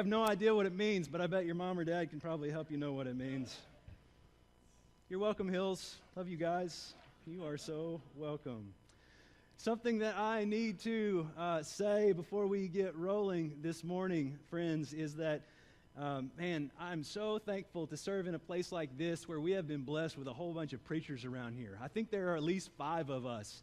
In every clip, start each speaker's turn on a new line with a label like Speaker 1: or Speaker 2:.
Speaker 1: have no idea what it means, but I bet your mom or dad can probably help you know what it means. You're welcome, Hills. Love you guys. You are so welcome. Something that I need to say before we get rolling this morning, friends, is that, I'm so thankful to serve in a place like this where we have been blessed with a whole bunch of preachers around here. I think there are at least 5 of us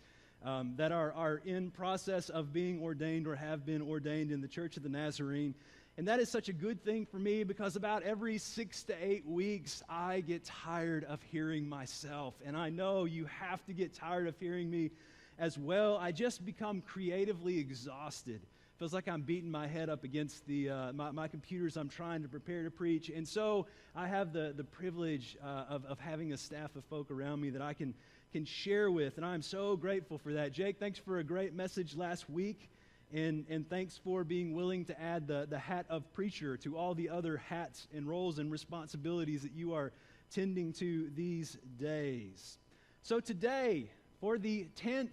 Speaker 1: that are in process of being ordained or have been ordained in the Church of the Nazarene. And that is such a good thing for me because about every 6 to 8 weeks, I get tired of hearing myself. And I know you have to get tired of hearing me as well. I just become creatively exhausted. Feels like I'm beating my head up against my computers I'm trying to prepare to preach. And so I have the privilege of having a staff of folk around me that I can share with. And I'm so grateful for that. Jake, thanks for a great message last week. And thanks for being willing to add the hat of preacher to all the other hats and roles and responsibilities that you are tending to these days. So today, for the 10th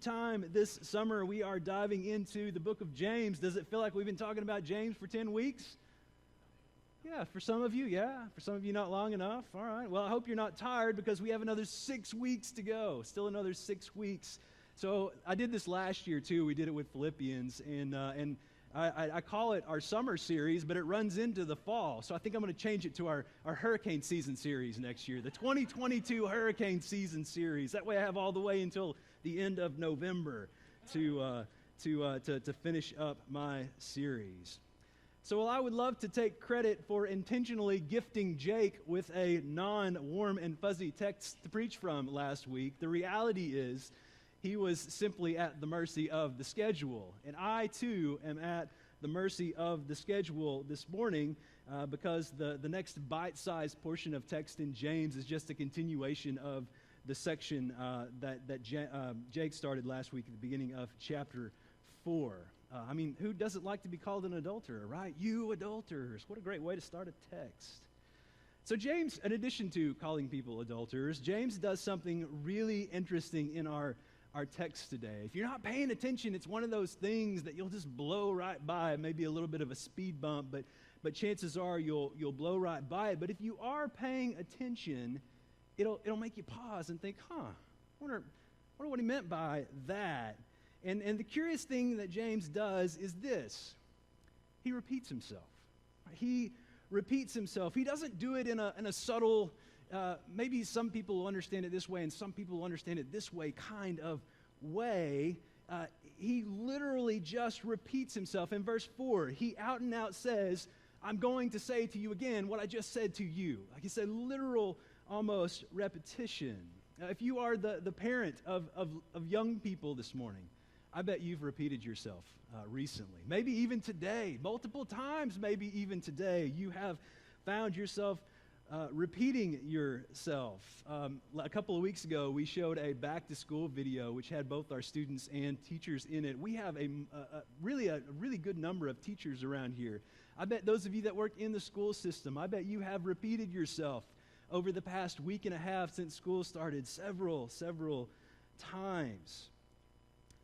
Speaker 1: time this summer, we are diving into the book of James. Does it feel like we've been talking about James for 10 weeks? Yeah, for some of you, yeah. For some of you, not long enough. All right. Well, I hope you're not tired because we have another 6 weeks to go. Still another 6 weeks. So I did this last year, too. We did it with Philippians, and I call it our summer series, but it runs into the fall. So I think I'm going to change it to our hurricane season series next year, the 2022 hurricane season series. That way I have all the way until the end of November to finish up my series. So while I would love to take credit for intentionally gifting Jake with a non-warm and fuzzy text to preach from last week, the reality is he was simply at the mercy of the schedule. And I, too, am at the mercy of the schedule this morning because the next bite-sized portion of text in James is just a continuation of the section that Jake started last week at the beginning of chapter 4. Who doesn't like to be called an adulterer, right? You adulterers. What a great way to start a text. So James, in addition to calling people adulterers, James does something really interesting in our text today. If you're not paying attention, it's one of those things that you'll just blow right by. Maybe a little bit of a speed bump, but chances are you'll blow right by it. But if you are paying attention, it'll make you pause and think, I wonder what he meant by that. And the curious thing that James does is this. He repeats himself. He repeats himself. He doesn't do it in a subtle, maybe some people will understand it this way and some people will understand it this way kind of way. He literally just repeats himself. In verse 4, he out and out says, I'm going to say to you again what I just said to you. Like he said, literal almost repetition. If you are the parent of young people this morning, I bet you've repeated yourself recently. Maybe even today, multiple times, maybe even today, you have found yourself repeating yourself. A couple of weeks ago, we showed a back-to-school video which had both our students and teachers in it. We have a really good number of teachers around here. I bet those of you that work in the school system, I bet you have repeated yourself over the past week and a half since school started several times.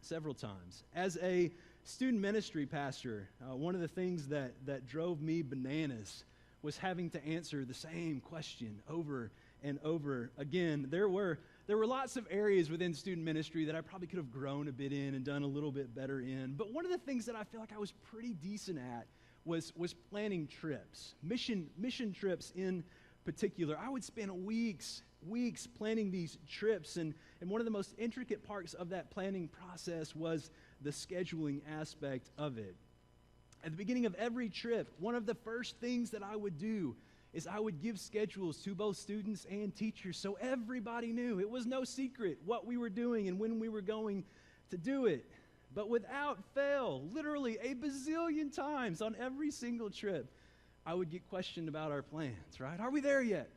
Speaker 1: Several times. As a student ministry pastor, one of the things that drove me bananas was having to answer the same question over and over again. There were lots of areas within student ministry that I probably could have grown a bit in and done a little bit better in. But one of the things that I feel like I was pretty decent at was planning trips, mission trips in particular. I would spend weeks planning these trips, and one of the most intricate parts of that planning process was the scheduling aspect of it. At the beginning of every trip, one of the first things that I would do is I would give schedules to both students and teachers so everybody knew. It was no secret what we were doing and when we were going to do it. But without fail, literally a bazillion times on every single trip, I would get questioned about our plans, right? Are we there yet?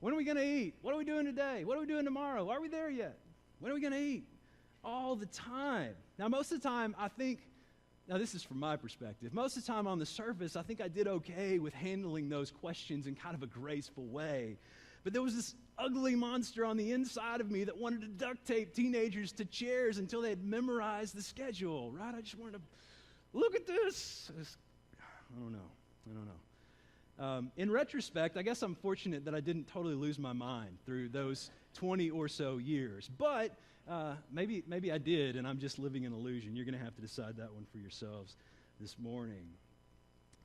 Speaker 1: When are we going to eat? What are we doing today? What are we doing tomorrow? Are we there yet? When are we going to eat? All the time. Now, most of the time, now this is from my perspective, most of the time on the surface, I think I did okay with handling those questions in kind of a graceful way. But there was this ugly monster on the inside of me that wanted to duct tape teenagers to chairs until they had memorized the schedule, right? I just wanted to look at this. I don't know. In retrospect, I guess I'm fortunate that I didn't totally lose my mind through those 20 or so years. But maybe I did, and I'm just living an illusion. You're going to have to decide that one for yourselves this morning.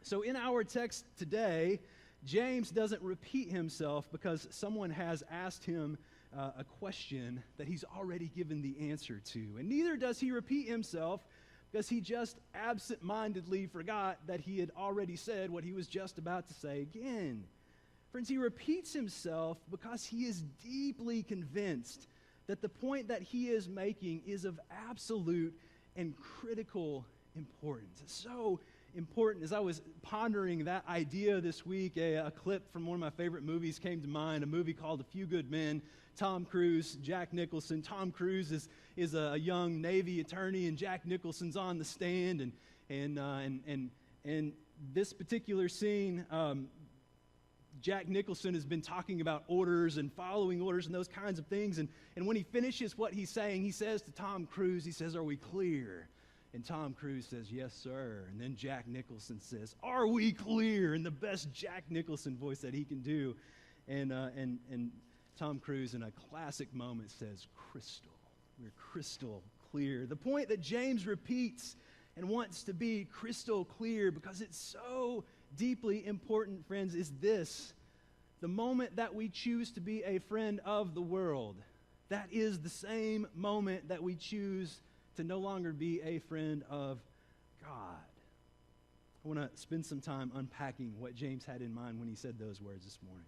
Speaker 1: So in our text today, James doesn't repeat himself because someone has asked him a question that he's already given the answer to. And neither does he repeat himself because he just absent-mindedly forgot that he had already said what he was just about to say again. Friends, he repeats himself because he is deeply convinced that the point that he is making is of absolute and critical importance. It's so important. As I was pondering that idea this week, a clip from one of my favorite movies came to mind, a movie called A Few Good Men. Tom Cruise, Jack Nicholson. Tom Cruise is a young Navy attorney, and Jack Nicholson's on the stand, and this particular scene, Jack Nicholson has been talking about orders and following orders and those kinds of things, and when he finishes what he's saying, he says to Tom Cruise, he says, "Are we clear?" And Tom Cruise says, "Yes, sir." And then Jack Nicholson says, "Are we clear?" in the best Jack Nicholson voice that he can do. And Tom Cruise, in a classic moment, says, "Crystal." We're crystal clear. The point that James repeats and wants to be crystal clear because it's so deeply important, friends, is this: the moment that we choose to be a friend of the world, that is the same moment that we choose to no longer be a friend of God. I want to spend some time unpacking what James had in mind when he said those words this morning.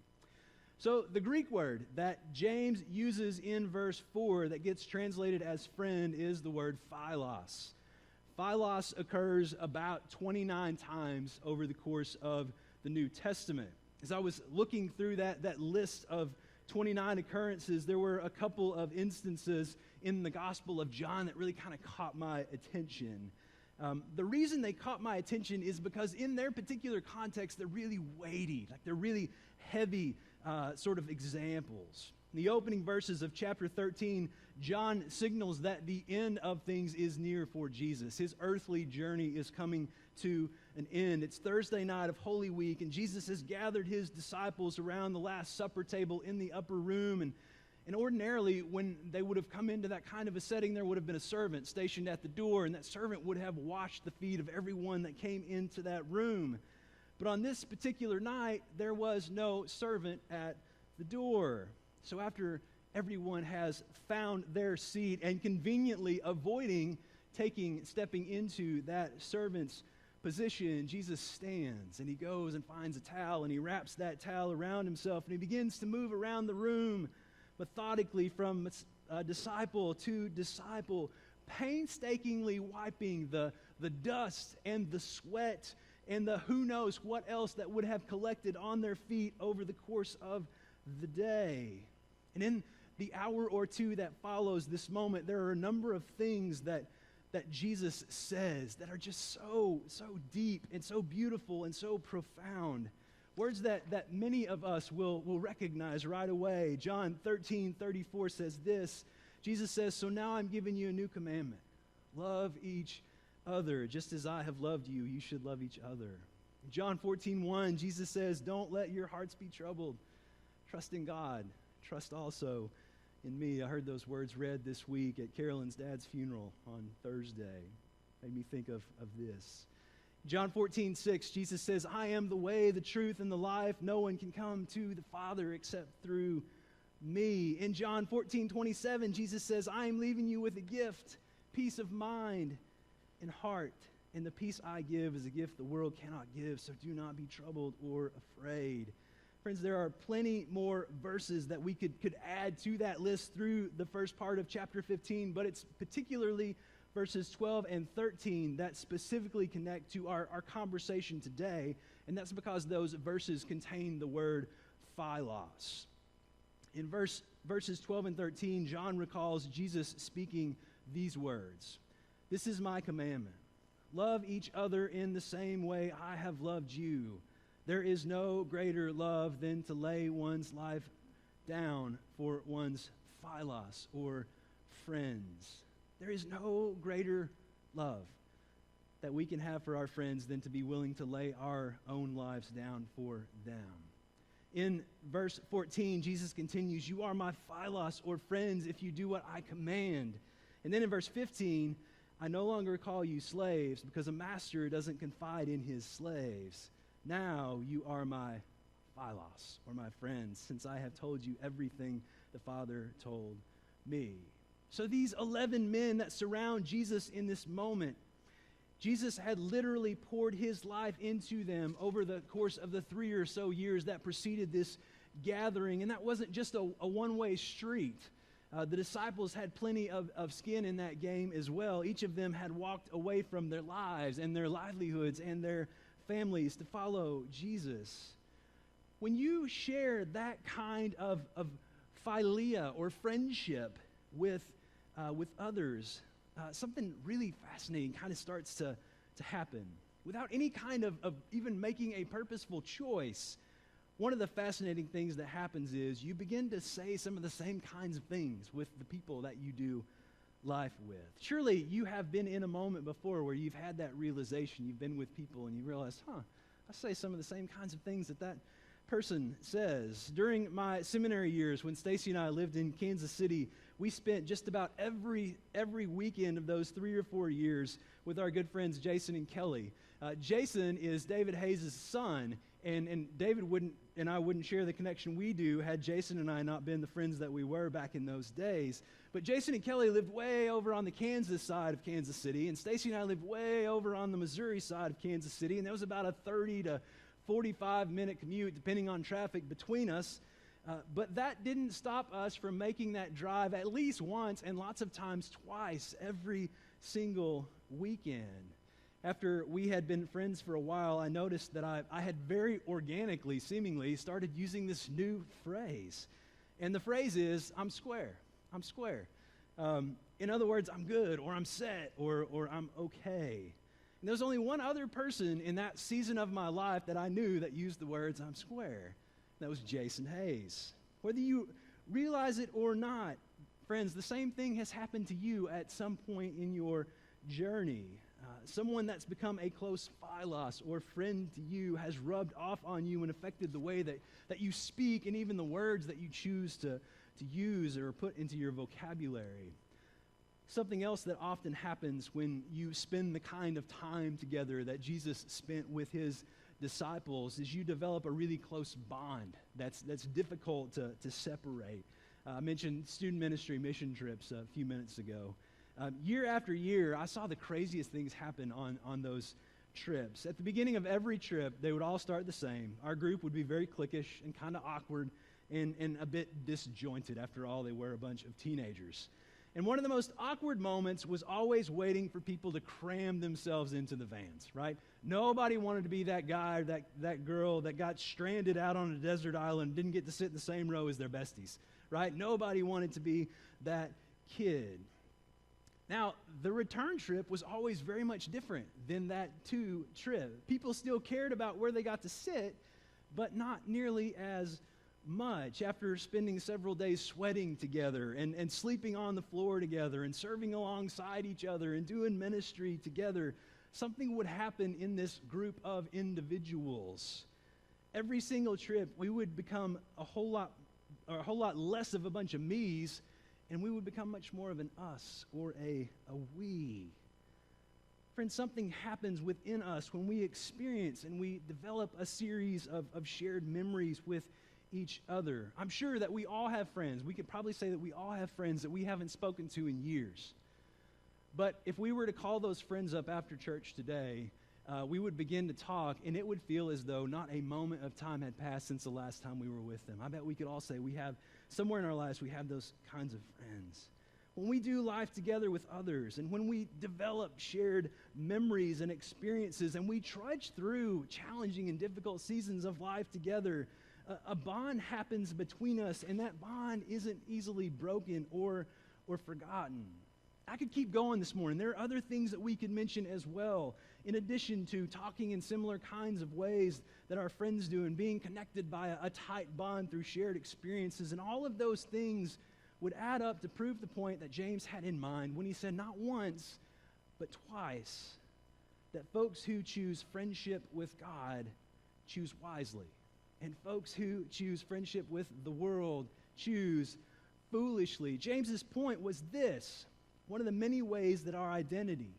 Speaker 1: So the Greek word that James uses in verse 4 that gets translated as friend is the word philos. Philos occurs about 29 times over the course of the New Testament. As I was looking through that list of 29 occurrences, there were a couple of instances in the Gospel of John that really kind of caught my attention. The reason they caught my attention is because in their particular context, they're really weighty, like they're really heavy sort of examples. In the opening verses of chapter 13, John signals that the end of things is near for Jesus. His earthly journey is coming to an end. It's Thursday night of Holy Week, and Jesus has gathered his disciples around the Last Supper table in the upper room. And ordinarily, when they would have come into that kind of a setting, there would have been a servant stationed at the door, and that servant would have washed the feet of everyone that came into that room. But on this particular night, there was no servant at the door. So after everyone has found their seat and conveniently avoiding stepping into that servant's position, Jesus stands and he goes and finds a towel and he wraps that towel around himself and he begins to move around the room methodically from disciple to disciple, painstakingly wiping the dust and the sweat and the who knows what else that would have collected on their feet over the course of the day. And in the hour or two that follows this moment, there are a number of things that Jesus says that are just so deep and so beautiful and so profound. Words that many of us will recognize right away. John 13:34 says this. Jesus says, "So now I'm giving you a new commandment. Love each other. Just as I have loved you, you should love each other." In John 14:1, Jesus says, "Don't let your hearts be troubled. Trust in God. Trust also in me." I heard those words read this week at Carolyn's dad's funeral on Thursday. Made me think of this. John 14:6, Jesus says, "I am the way, the truth, and the life. No one can come to the Father except through me." In John 14:27, Jesus says, "I am leaving you with a gift, peace of mind and heart. And the peace I give is a gift the world cannot give, so do not be troubled or afraid." Friends, there are plenty more verses that we could add to that list through the first part of chapter 15, but it's particularly verses 12 and 13 that specifically connect to our conversation today, and that's because those verses contain the word philos. In verses 12 and 13, John recalls Jesus speaking these words. "This is my commandment. Love each other in the same way I have loved you. There is no greater love than to lay one's life down for one's philos or friends." There is no greater love that we can have for our friends than to be willing to lay our own lives down for them. In verse 14, Jesus continues, "You are my philos, or friends, if you do what I command." And then in verse 15, "I no longer call you slaves, because a master doesn't confide in his slaves. Now you are my philos, or my friends, since I have told you everything the Father told me." So these 11 men that surround Jesus in this moment, Jesus had literally poured his life into them over the course of the 3 or so years that preceded this gathering. And that wasn't just a one-way street. The disciples had plenty of skin in that game as well. Each of them had walked away from their lives and their livelihoods and their families to follow Jesus. When you share that kind of philia or friendship with others, something really fascinating kind of starts to happen. Without any kind of even making a purposeful choice, one of the fascinating things that happens is you begin to say some of the same kinds of things with the people that you do life with. Surely you have been in a moment before where you've had that realization. You've been with people and you realize, I say some of the same kinds of things that person says. During my seminary years, when Stacy and I lived in Kansas City, we spent just about every weekend of those 3 or 4 years with our good friends Jason and Kelly. Jason is David Hayes' son, and David and I wouldn't share the connection we do had Jason and I not been the friends that we were back in those days. But Jason and Kelly lived way over on the Kansas side of Kansas City, and Stacy and I lived way over on the Missouri side of Kansas City, and there was about a 30 to 45-minute commute, depending on traffic, between us. But that didn't stop us from making that drive at least once, and lots of times twice, every single weekend. After we had been friends for a while, I noticed that I had very organically, seemingly, started using this new phrase. And the phrase is, "I'm square. I'm square." In other words, I'm good, or I'm set, or I'm okay. And there was only one other person in that season of my life that I knew that used the words, "I'm square." That was Jason Hayes. Whether you realize it or not, friends, the same thing has happened to you at some point in your journey. Someone that's become a close philos or friend to you has rubbed off on you and affected the way that you speak and even the words that you choose to use or put into your vocabulary. Something else that often happens when you spend the kind of time together that Jesus spent with his disciples is you develop a really close bond that's difficult to separate. I mentioned student ministry mission trips a few minutes ago. Year after year, I saw the craziest things happen on those trips. At the beginning of every trip, they would all start the same. Our group would be very cliquish and kind of awkward and a bit disjointed. After all, they were a bunch of teenagers. And one of the most awkward moments was always waiting for people to cram themselves into the vans, right? Nobody wanted to be that guy or that girl that got stranded out on a desert island and didn't get to sit in the same row as their besties, right? Nobody wanted to be that kid. Now, the return trip was always very much different than that trip. People still cared about where they got to sit, but not nearly as much. After spending several days sweating together and sleeping on the floor together and serving alongside each other and doing ministry together, something would happen in this group of individuals. Every single trip, we would become a whole lot less of a bunch of me's, and we would become much more of an us or a we. Friends, something happens within us when we experience and we develop a series of shared memories with each other. I'm sure that we all have friends. We could probably say that we all have friends that we haven't spoken to in years. But if we were to call those friends up after church today, we would begin to talk, and it would feel as though not a moment of time had passed since the last time we were with them. I bet we could all say we have, somewhere in our lives, we have those kinds of friends. When we do life together with others, and when we develop shared memories and experiences, and we trudge through challenging and difficult seasons of life together, a bond happens between us, and that bond isn't easily broken or forgotten. I could keep going this morning. There are other things that we could mention as well, in addition to talking in similar kinds of ways that our friends do and being connected by a tight bond through shared experiences. And all of those things would add up to prove the point that James had in mind when he said not once, but twice, that folks who choose friendship with God choose wisely, and folks who choose friendship with the world choose foolishly. James's point was this: one of the many ways that our identity,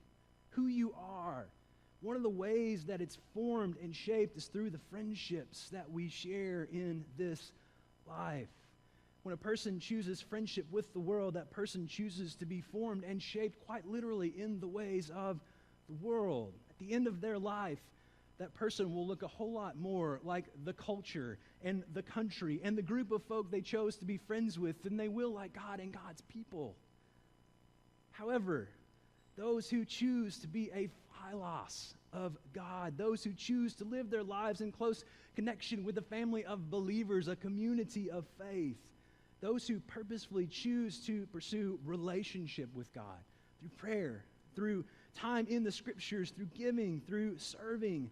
Speaker 1: who you are, one of the ways that it's formed and shaped is through the friendships that we share in this life. When a person chooses friendship with the world, that person chooses to be formed and shaped quite literally in the ways of the world. At the end of their life, that person will look a whole lot more like the culture and the country and the group of folk they chose to be friends with than they will like God and God's people. However, those who choose to be a philos of God, those who choose to live their lives in close connection with a family of believers, a community of faith, those who purposefully choose to pursue relationship with God through prayer, through time in the Scriptures, through giving, through serving,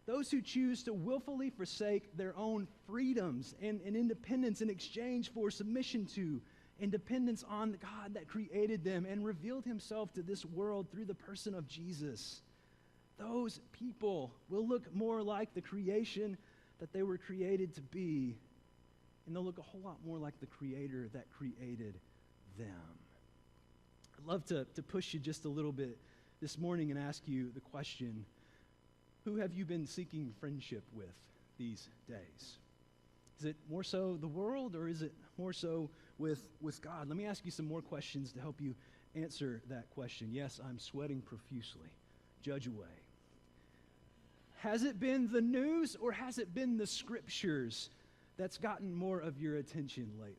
Speaker 1: those who choose to willfully forsake their own freedoms and independence in exchange for submission to and dependence on the God that created them and revealed himself to this world through the person of Jesus. Those people will look more like the creation that they were created to be, and they'll look a whole lot more like the Creator that created them. I'd love to push you just a little bit this morning and ask you the question: who have you been seeking friendship with these days? Is it more so the world, or is it more so with God? Let me ask you some more questions to help you answer that question. Yes, I'm sweating profusely. Judge away. Has it been the news, or has it been the Scriptures that's gotten more of your attention lately?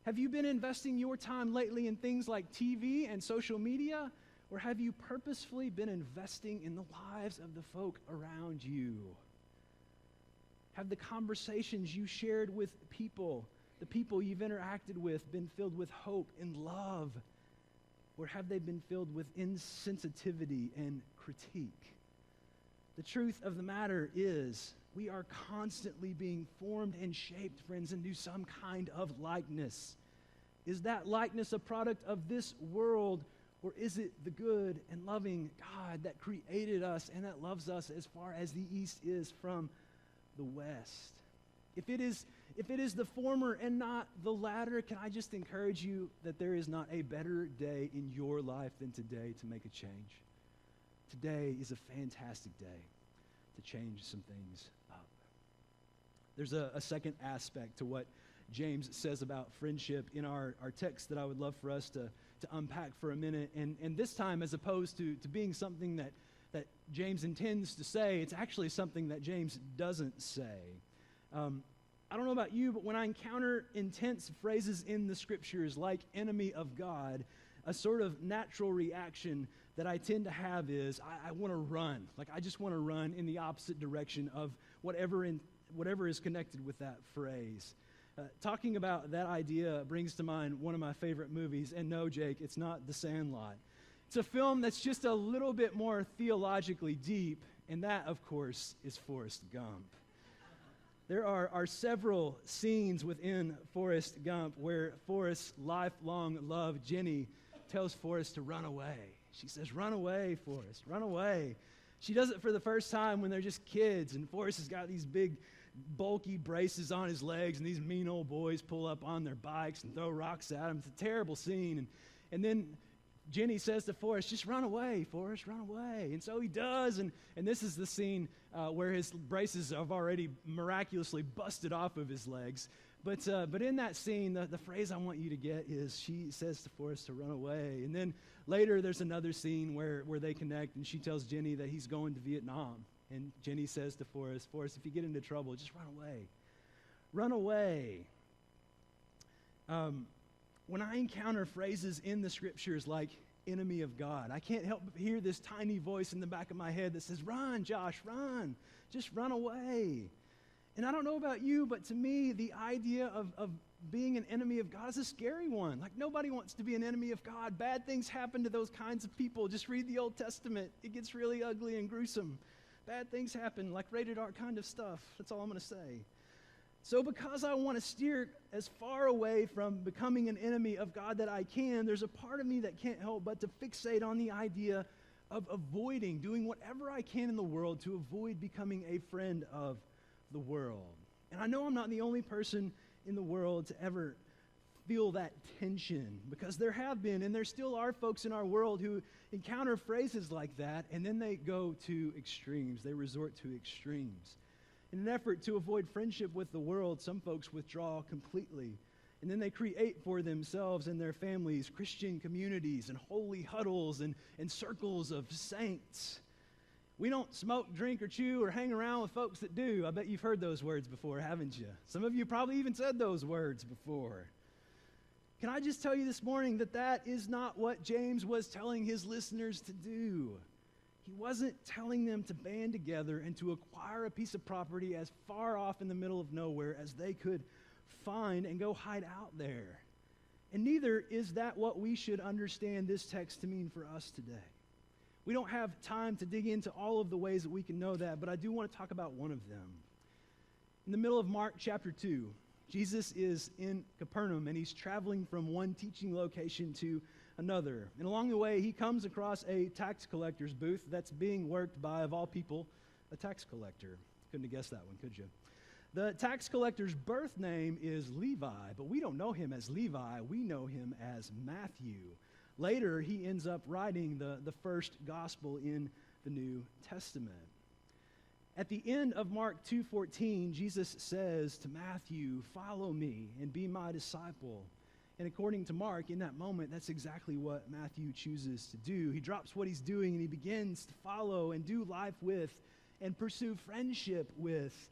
Speaker 1: Have you been investing your time lately in things like TV and social media, or have you purposefully been investing in the lives of the folk around you? Have the conversations you shared with people, the people you've interacted with, been filled with hope and love, or have they been filled with insensitivity and critique? The truth of the matter is, we are constantly being formed and shaped, friends, into some kind of likeness. Is that likeness a product of this world, or is it the good and loving God that created us and that loves us as far as the east is from the west? If it is the former and not the latter, can I just encourage you that there is not a better day in your life than today to make a change? Today is a fantastic day to change some things up. There's a second aspect to what James says about friendship in our text that I would love for us to unpack for a minute. And this time, as opposed to being something that James intends to say, it's actually something that James doesn't say. I don't know about you, but when I encounter intense phrases in the Scriptures like enemy of God, a sort of natural reaction that I tend to have is I want to run. Like, I just want to run in the opposite direction of whatever is connected with that phrase. Talking about that idea brings to mind one of my favorite movies, and no, Jake, it's not The Sandlot. It's a film that's just a little bit more theologically deep, and that, of course, is Forrest Gump. There are several scenes within Forrest Gump where Forrest's lifelong love, Jenny, tells Forrest to run away. She says, "Run away, Forrest, run away." She does it for the first time when they're just kids, and Forrest has got these big, bulky braces on his legs, and these mean old boys pull up on their bikes and throw rocks at him. It's a terrible scene. And then Jenny says to Forrest, "Just run away, Forrest, run away." And so he does, and this is the scene where his braces have already miraculously busted off of his legs. But in that scene, the phrase I want you to get is she says to Forrest to run away. And then later there's another scene where they connect, and she tells Jenny that he's going to Vietnam. And Jenny says to Forrest, "Forrest, if you get into trouble, just run away. Run away." When I encounter phrases in the Scriptures like enemy of God, I can't help but hear this tiny voice in the back of my head that says, "Run, Josh, run. Just run away." And I don't know about you, but to me, the idea of being an enemy of God is a scary one. Like, nobody wants to be an enemy of God. Bad things happen to those kinds of people. Just read the Old Testament. It gets really ugly and gruesome. Bad things happen, like rated R kind of stuff. That's all I'm going to say. So because I want to steer as far away from becoming an enemy of God that I can, there's a part of me that can't help but to fixate on the idea of avoiding, doing whatever I can in the world to avoid becoming a friend of the world. And I know I'm not the only person in the world to ever feel that tension, because there have been and there still are folks in our world who encounter phrases like that and then they go to extremes. They resort to extremes. In an effort to avoid friendship with the world, some folks withdraw completely. And then they create for themselves and their families Christian communities and holy huddles and circles of saints. We don't smoke, drink, or chew, or hang around with folks that do. I bet you've heard those words before, haven't you? Some of you probably even said those words before. Can I just tell you this morning that that is not what James was telling his listeners to do? He wasn't telling them to band together and to acquire a piece of property as far off in the middle of nowhere as they could find and go hide out there. And neither is that what we should understand this text to mean for us today. We don't have time to dig into all of the ways that we can know that, but I do want to talk about one of them. In the middle of Mark chapter 2, Jesus is in Capernaum, and he's traveling from one teaching location to another. And along the way, he comes across a tax collector's booth that's being worked by, of all people, a tax collector. Couldn't have guessed that one, could you? The tax collector's birth name is Levi, but we don't know him as Levi. We know him as Matthew. Later, he ends up writing the first gospel in the New Testament. At the end of Mark 2:14, Jesus says to Matthew, "Follow me and be my disciple." And according to Mark, in that moment, that's exactly what Matthew chooses to do. He drops what he's doing and he begins to follow and do life with and pursue friendship with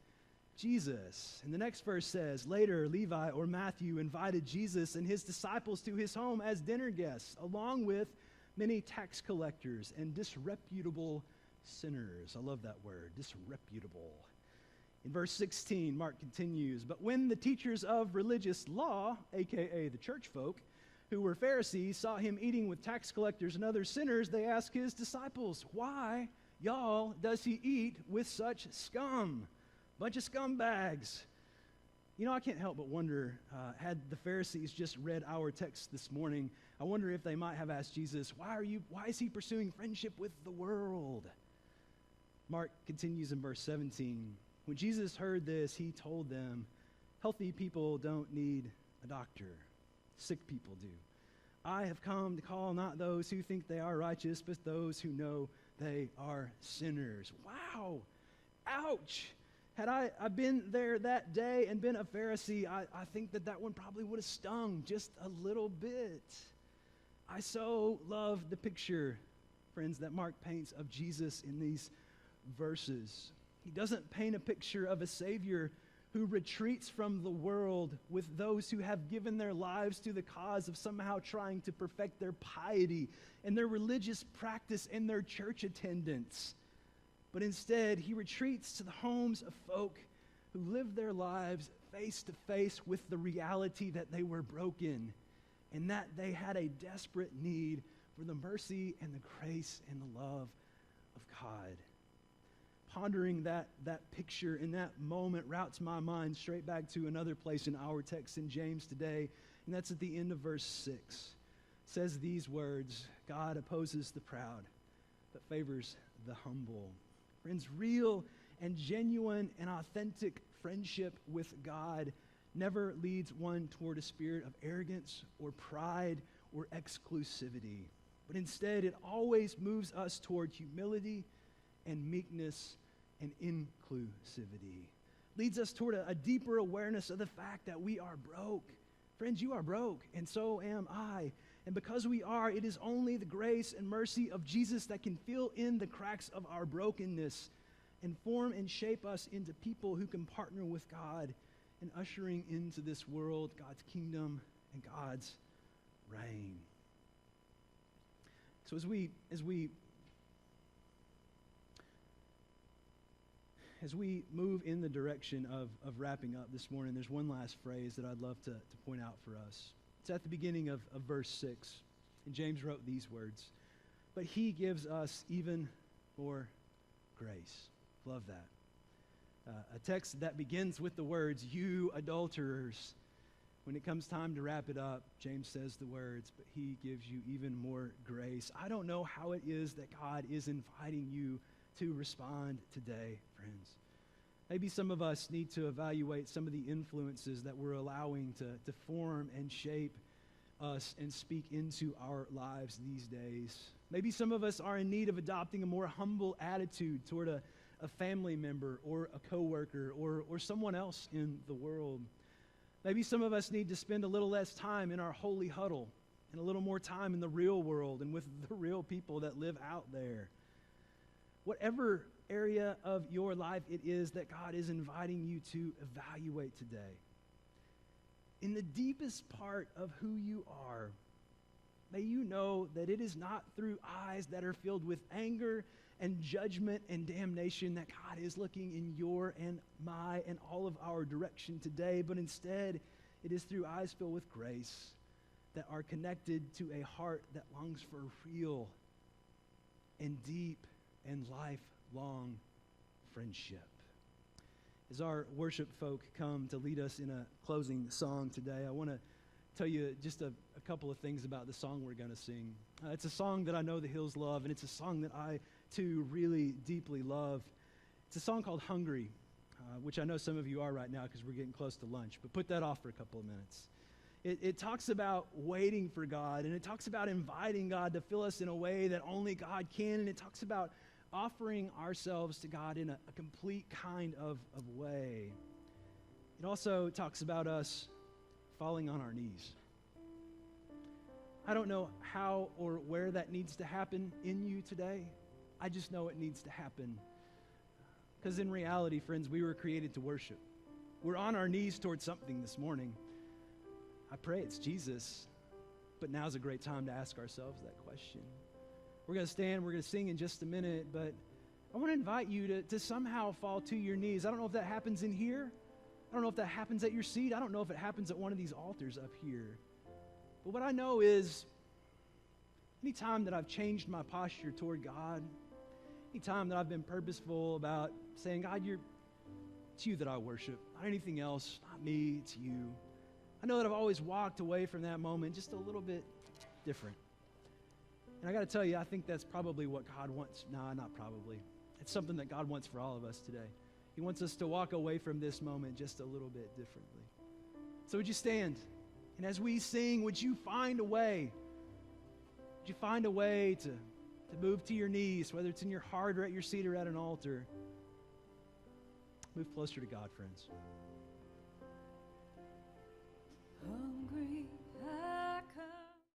Speaker 1: Jesus. And the next verse says, later, Levi or Matthew invited Jesus and his disciples to his home as dinner guests, along with many tax collectors and disreputable sinners. I love that word, disreputable. In verse 16, Mark continues, "But when the teachers of religious law, aka the church folk, who were Pharisees, saw him eating with tax collectors and other sinners, they asked his disciples, 'Why, y'all, does he eat with such scum?'" Bunch of scumbags. You know, I can't help but wonder, had the Pharisees just read our text this morning, I wonder if they might have asked Jesus, why is he pursuing friendship with the world? Mark continues in verse 17. When Jesus heard this, he told them, "Healthy people don't need a doctor. Sick people do. I have come to call not those who think they are righteous, but those who know they are sinners." Wow. Ouch. Had I been there that day and been a Pharisee, I think that one probably would have stung just a little bit. I so love the picture, friends, that Mark paints of Jesus in these verses. He doesn't paint a picture of a Savior who retreats from the world with those who have given their lives to the cause of somehow trying to perfect their piety and their religious practice and their church attendance. But instead, he retreats to the homes of folk who live their lives face to face with the reality that they were broken and that they had a desperate need for the mercy and the grace and the love of God. Pondering that picture in that moment routes my mind straight back to another place in our text in James today, and that's at the end of verse 6. It says these words, "God opposes the proud, but favors the humble." Friends, real and genuine and authentic friendship with God never leads one toward a spirit of arrogance or pride or exclusivity, but instead it always moves us toward humility and meekness and inclusivity. Leads us toward a deeper awareness of the fact that we are broke. Friends, you are broke, and so am I. And because we are, it is only the grace and mercy of Jesus that can fill in the cracks of our brokenness and form and shape us into people who can partner with God in ushering into this world God's kingdom and God's reign. So as we move in the direction of wrapping up this morning, there's one last phrase that I'd love to point out for us. It's at the beginning of verse 6. And James wrote these words, "But he gives us even more grace." Love that. A text that begins with the words, "You adulterers." When it comes time to wrap it up, James says the words, but he gives you even more grace. I don't know how it is that God is inviting you to respond today, friends. Maybe some of us need to evaluate some of the influences that we're allowing to form and shape us and speak into our lives these days. Maybe some of us are in need of adopting a more humble attitude toward a family member or a coworker or someone else in the world. Maybe some of us need to spend a little less time in our holy huddle and a little more time in the real world and with the real people that live out there. Whatever area of your life it is that God is inviting you to evaluate today, in the deepest part of who you are, may you know that it is not through eyes that are filled with anger and judgment and damnation that God is looking in your and my and all of our direction today, but instead it is through eyes filled with grace that are connected to a heart that longs for real and deep and lifelong friendship. As our worship folk come to lead us in a closing song today, I want to tell you just a couple of things about the song we're going to sing. It's a song that I know the Hills love, and it's a song that I, too, really deeply love. It's a song called Hungry, which I know some of you are right now because we're getting close to lunch, but put that off for a couple of minutes. It talks about waiting for God, and it talks about inviting God to fill us in a way that only God can, and it talks about offering ourselves to God in a complete kind of way. It also talks about us falling on our knees. I don't know how or where that needs to happen in you today. I just know it needs to happen. Because in reality, friends, we were created to worship. We're on our knees towards something this morning. I pray it's Jesus, but now's a great time to ask ourselves that question. We're going to stand, we're going to sing in just a minute, but I want to invite you to somehow fall to your knees. I don't know if that happens in here. I don't know if that happens at your seat. I don't know if it happens at one of these altars up here. But what I know is anytime that I've changed my posture toward God, anytime that I've been purposeful about saying, God, it's you that I worship, not anything else, not me, it's you. I know that I've always walked away from that moment just a little bit different. And I got to tell you, I think that's probably what God wants. No, not probably. It's something that God wants for all of us today. He wants us to walk away from this moment just a little bit differently. So would you stand? And as we sing, would you find a way? Would you find a way to move to your knees, whether it's in your heart or at your seat or at an altar? Move closer to God, friends.